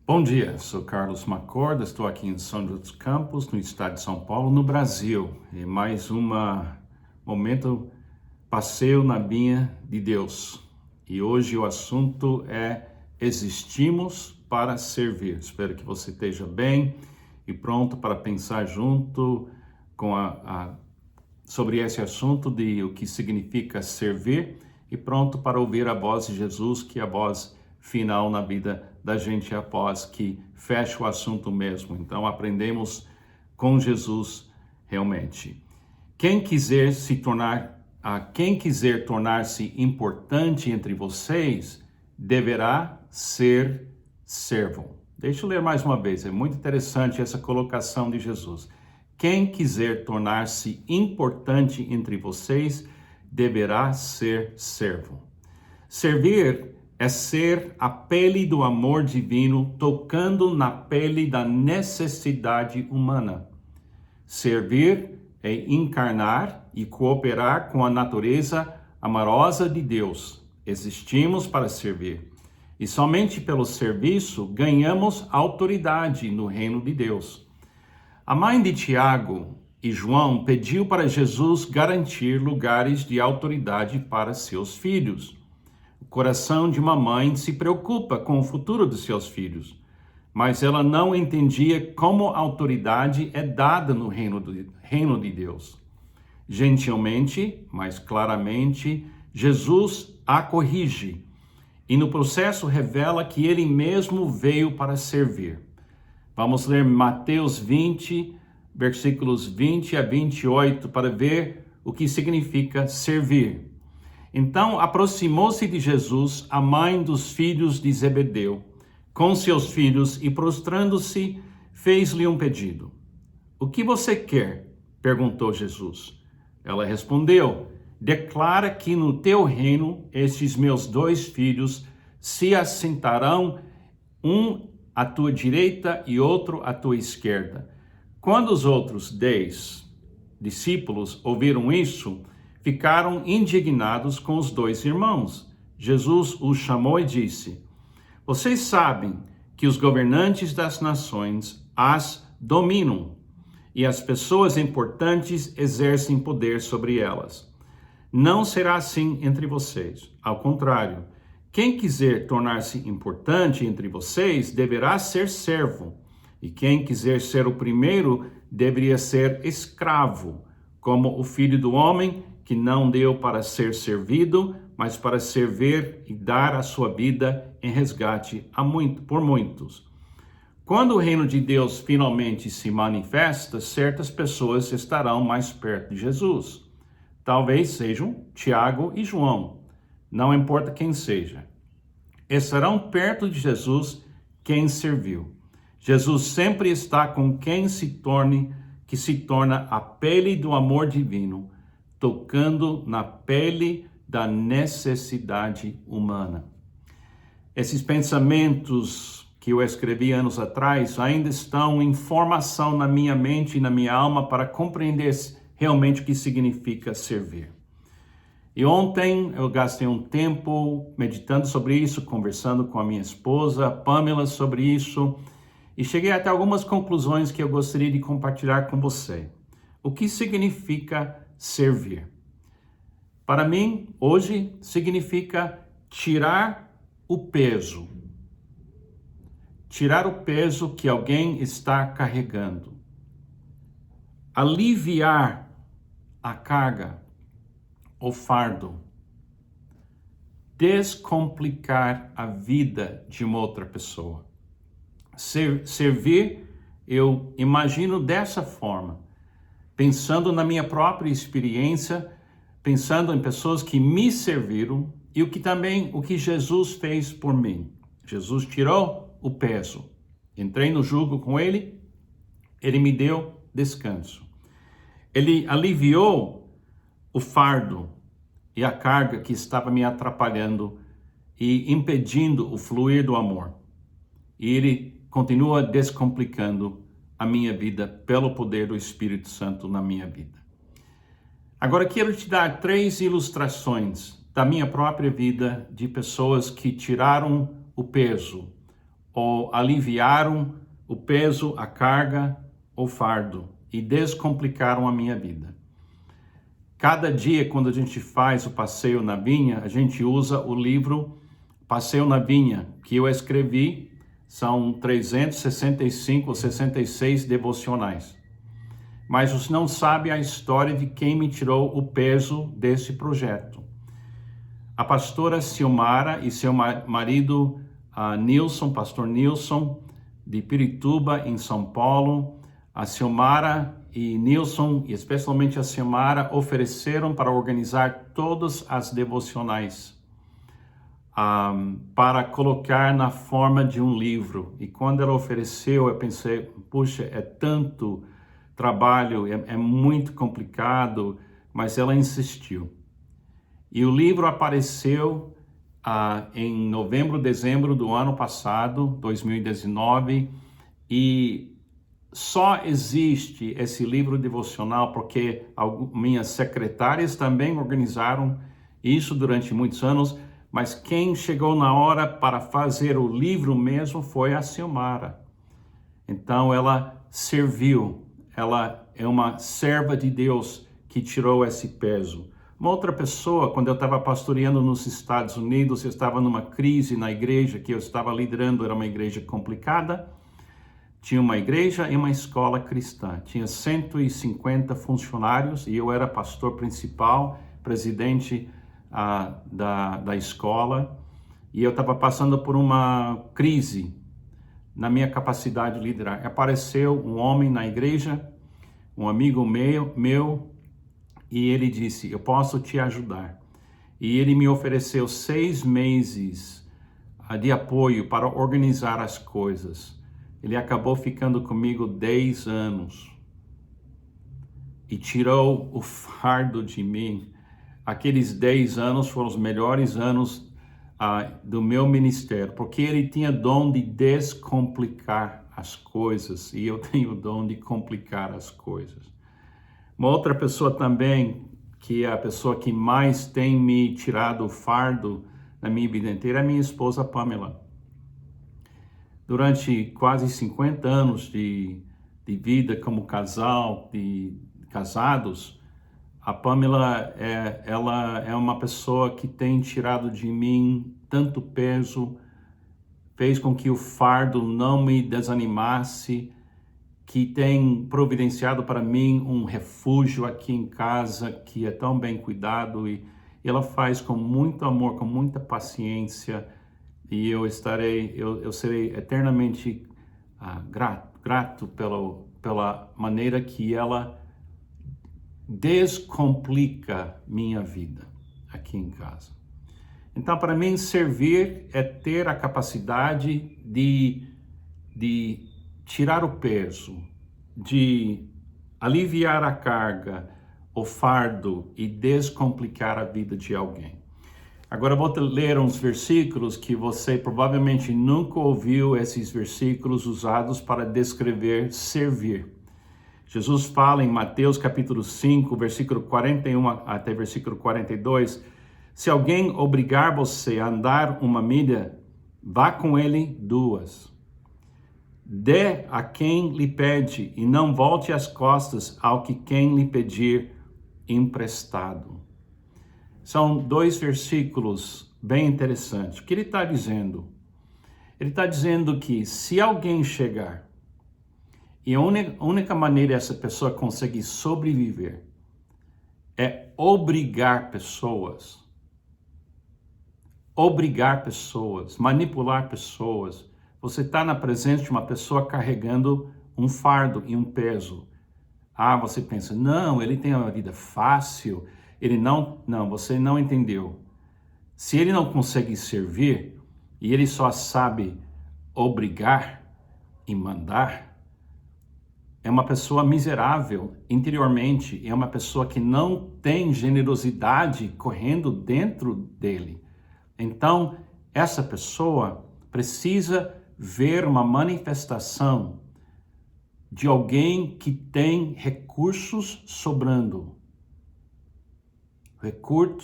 Bom dia, sou Carlos Macorda, estou aqui em São José dos Campos, no estado de São Paulo, no Brasil. E mais um momento passeio na vinha de Deus. E hoje o assunto é existimos para servir. Espero que você esteja bem e pronto para pensar junto com sobre esse assunto de o que significa servir e pronto para ouvir a voz de Jesus, que é a voz final na vida da gente após que fecha o assunto mesmo. Então aprendemos com Jesus realmente. Quem quiser tornar-se importante entre vocês, deverá ser servo. Deixa eu ler mais uma vez, é muito interessante essa colocação de Jesus. Quem quiser tornar-se importante entre vocês, deverá ser servo. Servir é ser a pele do amor divino tocando na pele da necessidade humana. Servir é encarnar e cooperar com a natureza amorosa de Deus. Existimos para servir. E somente pelo serviço ganhamos autoridade no reino de Deus. A mãe de Tiago e João pediu para Jesus garantir lugares de autoridade para seus filhos. O coração de uma mãe se preocupa com o futuro de seus filhos, mas ela não entendia como a autoridade é dada no reino de Deus. Gentilmente, mas claramente, Jesus a corrige e no processo revela que ele mesmo veio para servir. Vamos ler Mateus 20, versículos 20 a 28 para ver o que significa servir. Então aproximou-se de Jesus a mãe dos filhos de Zebedeu, com seus filhos, e prostrando-se, fez-lhe um pedido. O que você quer? Perguntou Jesus. Ela respondeu, declara que no teu reino estes meus 2 filhos se assentarão, um à tua direita e outro à tua esquerda. Quando os outros 10 discípulos ouviram isso, ficaram indignados com os 2 irmãos. Jesus os chamou e disse, vocês sabem que os governantes das nações as dominam e as pessoas importantes exercem poder sobre elas. Não será assim entre vocês. Ao contrário, quem quiser tornar-se importante entre vocês deverá ser servo, e quem quiser ser o primeiro deveria ser escravo, como o Filho do Homem, que não deu para ser servido, mas para servir e dar a sua vida em resgate por muitos. Quando o reino de Deus finalmente se manifesta, certas pessoas estarão mais perto de Jesus. Talvez sejam Tiago e João, não importa quem seja. Estarão perto de Jesus quem serviu. Jesus sempre está com quem que se torna a pele do amor divino, tocando na pele da necessidade humana. Esses pensamentos que eu escrevi anos atrás ainda estão em formação na minha mente e na minha alma para compreender realmente o que significa servir. E ontem eu gastei um tempo meditando sobre isso, conversando com a minha esposa, Pamela, sobre isso, e cheguei até algumas conclusões que eu gostaria de compartilhar com você. O que significa servir? Para mim, hoje, significa tirar o peso. Tirar o peso que alguém está carregando. Aliviar a carga, o fardo. Descomplicar a vida de uma outra pessoa. Servir, eu imagino dessa forma, pensando na minha própria experiência, pensando em pessoas que me serviram e o que Jesus fez por mim. Jesus tirou o peso. Entrei no jugo com ele, ele me deu descanso. Ele aliviou o fardo e a carga que estava me atrapalhando e impedindo o fluir do amor. E ele continua descomplicando a minha vida pelo poder do Espírito Santo na minha vida. Agora quero te dar 3 ilustrações da minha própria vida de pessoas que tiraram o peso ou aliviaram o peso, a carga, o fardo e descomplicaram a minha vida. Cada dia, quando a gente faz o passeio na vinha, a gente usa o livro Passeio na Vinha, que eu escrevi. São 365 ou 66 devocionais. Mas você não sabe a história de quem me tirou o peso desse projeto. A pastora Silmara e seu marido Nilson, pastor Nilson, de Pirituba, em São Paulo. A Silmara e Nilson, e especialmente a Silmara, ofereceram para organizar todas as devocionais, para colocar na forma de um livro. E quando ela ofereceu, eu pensei, puxa, é tanto trabalho, é muito complicado, mas ela insistiu. E o livro apareceu em novembro, dezembro do ano passado, 2019, e só existe esse livro devocional porque minhas secretárias também organizaram isso durante muitos anos, mas quem chegou na hora para fazer o livro mesmo foi a Silmara. Então ela serviu, ela é uma serva de Deus que tirou esse peso. Uma outra pessoa, quando eu estava pastoreando nos Estados Unidos, eu estava numa crise na igreja que eu estava liderando, era uma igreja complicada. Tinha uma igreja e uma escola cristã. Tinha 150 funcionários e eu era pastor principal, presidente da escola. E eu estava passando por uma crise na minha capacidade de liderar. Apareceu um homem na igreja, um amigo meu, e ele disse, eu posso te ajudar. E ele me ofereceu 6 meses de apoio para organizar as coisas. Ele acabou ficando comigo 10 anos e tirou o fardo de mim. Aqueles 10 anos foram os melhores anos do meu ministério, porque ele tinha dom de descomplicar as coisas e eu tenho o dom de complicar as coisas. Uma outra pessoa também, que é a pessoa que mais tem me tirado o fardo na minha vida inteira, é a minha esposa Pamela. Durante quase 50 anos de vida como casal, de casados, a Pamela ela é uma pessoa que tem tirado de mim tanto peso, fez com que o fardo não me desanimasse, que tem providenciado para mim um refúgio aqui em casa, que é tão bem cuidado, e ela faz com muito amor, com muita paciência, e eu serei eternamente grato pela maneira que ela descomplica minha vida aqui em casa. Então, para mim, servir é ter a capacidade de tirar o peso, de aliviar a carga, o fardo e descomplicar a vida de alguém. Agora eu vou ler uns versículos que você provavelmente nunca ouviu esses versículos usados para descrever servir. Jesus fala em Mateus capítulo 5, versículo 41 até versículo 42, se alguém obrigar você a andar 1 milha, vá com ele 2. Dê a quem lhe pede e não volte as costas ao que quem lhe pedir emprestado. São 2 versículos bem interessantes. O que ele está dizendo? Ele está dizendo que se alguém chegar e a única maneira essa pessoa conseguir sobreviver é obrigar pessoas, manipular pessoas. Você está na presença de uma pessoa carregando um fardo e um peso. Você pensa, não, ele tem uma vida fácil, não, você não entendeu. Se ele não consegue servir e ele só sabe obrigar e mandar, é uma pessoa miserável interiormente, é uma pessoa que não tem generosidade correndo dentro dele. Então, essa pessoa precisa ver uma manifestação de alguém que tem recursos sobrando.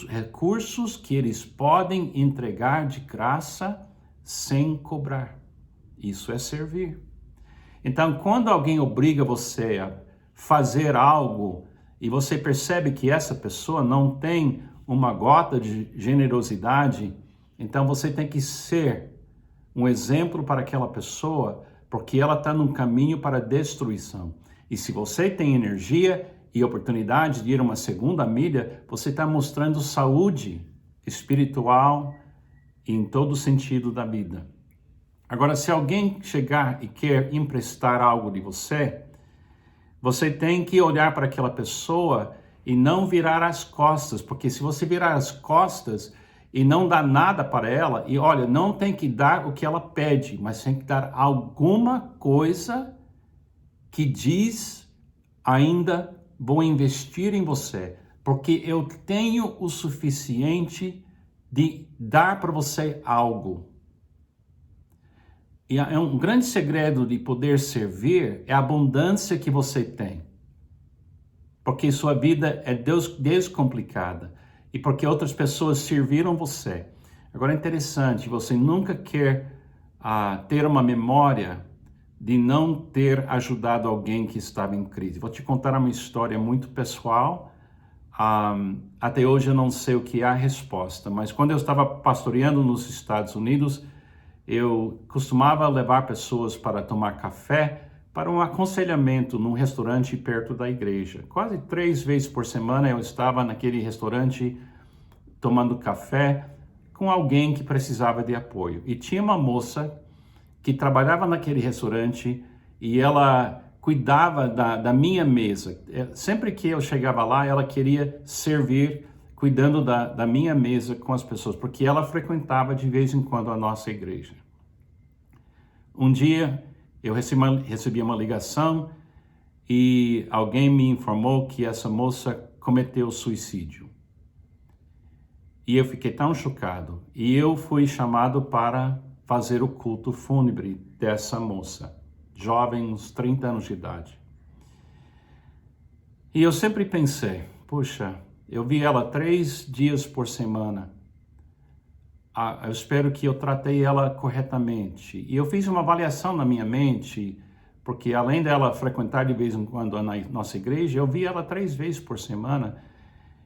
Recursos que eles podem entregar de graça sem cobrar. Isso é servir. Então, quando alguém obriga você a fazer algo e você percebe que essa pessoa não tem uma gota de generosidade, então você tem que ser um exemplo para aquela pessoa, porque ela está num caminho para a destruição. E se você tem energia e oportunidade de ir uma segunda milha, você está mostrando saúde espiritual e em todo sentido da vida. Agora, se alguém chegar e quer emprestar algo de você, você tem que olhar para aquela pessoa e não virar as costas, porque se você virar as costas e não dar nada para ela, e olha, não tem que dar o que ela pede, mas tem que dar alguma coisa que diz ainda vou investir em você, porque eu tenho o suficiente de dar para você algo. E é um grande segredo de poder servir é a abundância que você tem. Porque sua vida é descomplicada. E porque outras pessoas serviram você. Agora é interessante, você nunca quer ter uma memória de não ter ajudado alguém que estava em crise. Vou te contar uma história muito pessoal. Até hoje eu não sei o que é a resposta, mas quando eu estava pastoreando nos Estados Unidos, eu costumava levar pessoas para tomar café para um aconselhamento num restaurante perto da igreja. Quase 3 vezes por semana eu estava naquele restaurante tomando café com alguém que precisava de apoio. E tinha uma moça que trabalhava naquele restaurante e ela cuidava da minha mesa. Sempre que eu chegava lá, ela queria servir, cuidando da minha mesa com as pessoas, porque ela frequentava de vez em quando a nossa igreja. Um dia eu recebi uma ligação e alguém me informou que essa moça cometeu suicídio. E eu fiquei tão chocado. E eu fui chamado para fazer o culto fúnebre dessa moça, jovem, uns 30 anos de idade. E eu sempre pensei, puxa, eu vi ela 3 dias por semana. Eu espero que eu tratei ela corretamente. E eu fiz uma avaliação na minha mente, porque além dela frequentar de vez em quando a nossa igreja, eu vi ela 3 vezes por semana.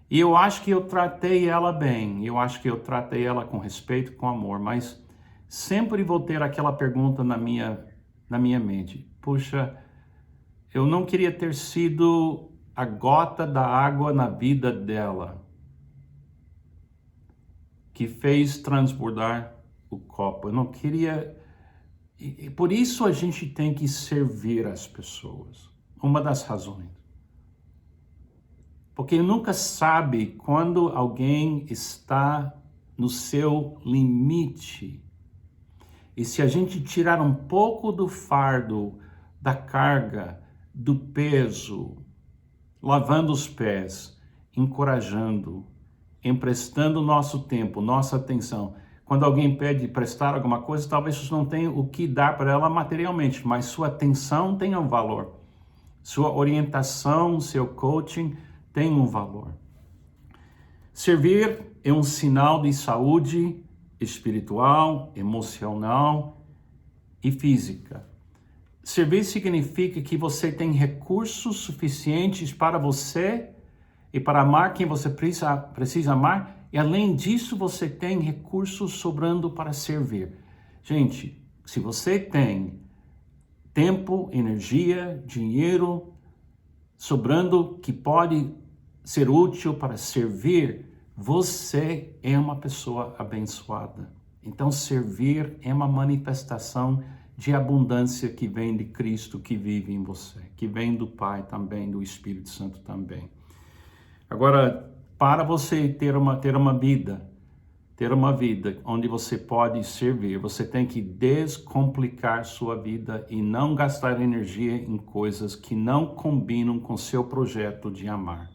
E eu acho que eu tratei ela bem, eu acho que eu tratei ela com respeito, com amor, mas sempre vou ter aquela pergunta na minha mente. Puxa, eu não queria ter sido a gota da água na vida dela, que fez transbordar o copo. Eu não queria... E por isso a gente tem que servir as pessoas. Uma das razões. Porque nunca sabe quando alguém está no seu limite. E se a gente tirar um pouco do fardo, da carga, do peso, lavando os pés, encorajando, emprestando nosso tempo, nossa atenção. Quando alguém pede prestar alguma coisa, talvez você não tenha o que dar para ela materialmente, mas sua atenção tem um valor. Sua orientação, seu coaching tem um valor. Servir é um sinal de saúde espiritual, emocional e física. Servir significa que você tem recursos suficientes para você e para amar quem você precisa amar, e além disso você tem recursos sobrando para servir. Gente, se você tem tempo, energia, dinheiro sobrando que pode ser útil para servir, você é uma pessoa abençoada. Então servir é uma manifestação de abundância que vem de Cristo que vive em você, que vem do Pai também, do Espírito Santo também. Agora, para você ter uma vida onde você pode servir, você tem que descomplicar sua vida e não gastar energia em coisas que não combinam com seu projeto de amar.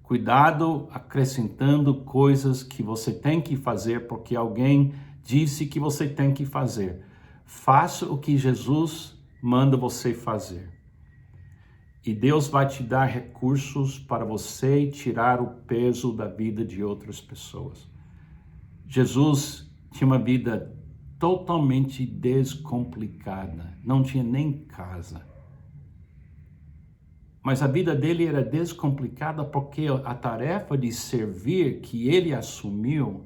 Cuidado acrescentando coisas que você tem que fazer porque alguém disse que você tem que fazer. Faça o que Jesus manda você fazer. E Deus vai te dar recursos para você tirar o peso da vida de outras pessoas. Jesus tinha uma vida totalmente descomplicada, não tinha nem casa. Mas a vida dele era descomplicada porque a tarefa de servir que ele assumiu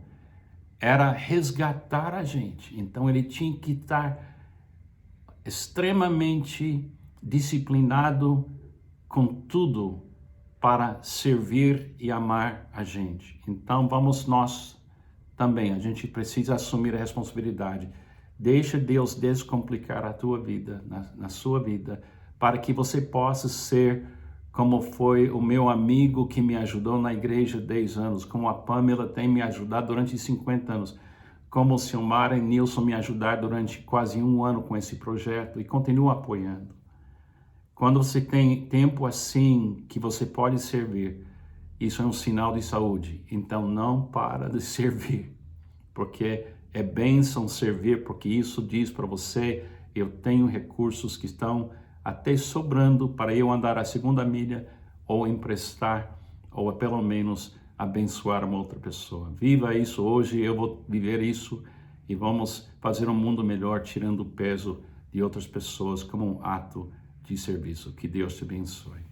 era resgatar a gente. Então ele tinha que estar extremamente disciplinado com tudo para servir e amar a gente. Então vamos nós também, a gente precisa assumir a responsabilidade. Deixa Deus descomplicar a tua vida, na sua vida, para que você possa ser como foi o meu amigo que me ajudou na igreja 10 anos, como a Pamela tem me ajudado durante 50 anos, como o Silmar e Nilson me ajudaram durante quase 1 ano com esse projeto e continua apoiando. Quando você tem tempo assim que você pode servir, isso é um sinal de saúde. Então não para de servir, porque é bênção servir, porque isso diz para você, eu tenho recursos que estão até sobrando para eu andar a 2ª milha ou emprestar, ou pelo menos abençoar uma outra pessoa. Viva isso hoje, eu vou viver isso e vamos fazer um mundo melhor, tirando o peso de outras pessoas como um ato de serviço. Que Deus te abençoe.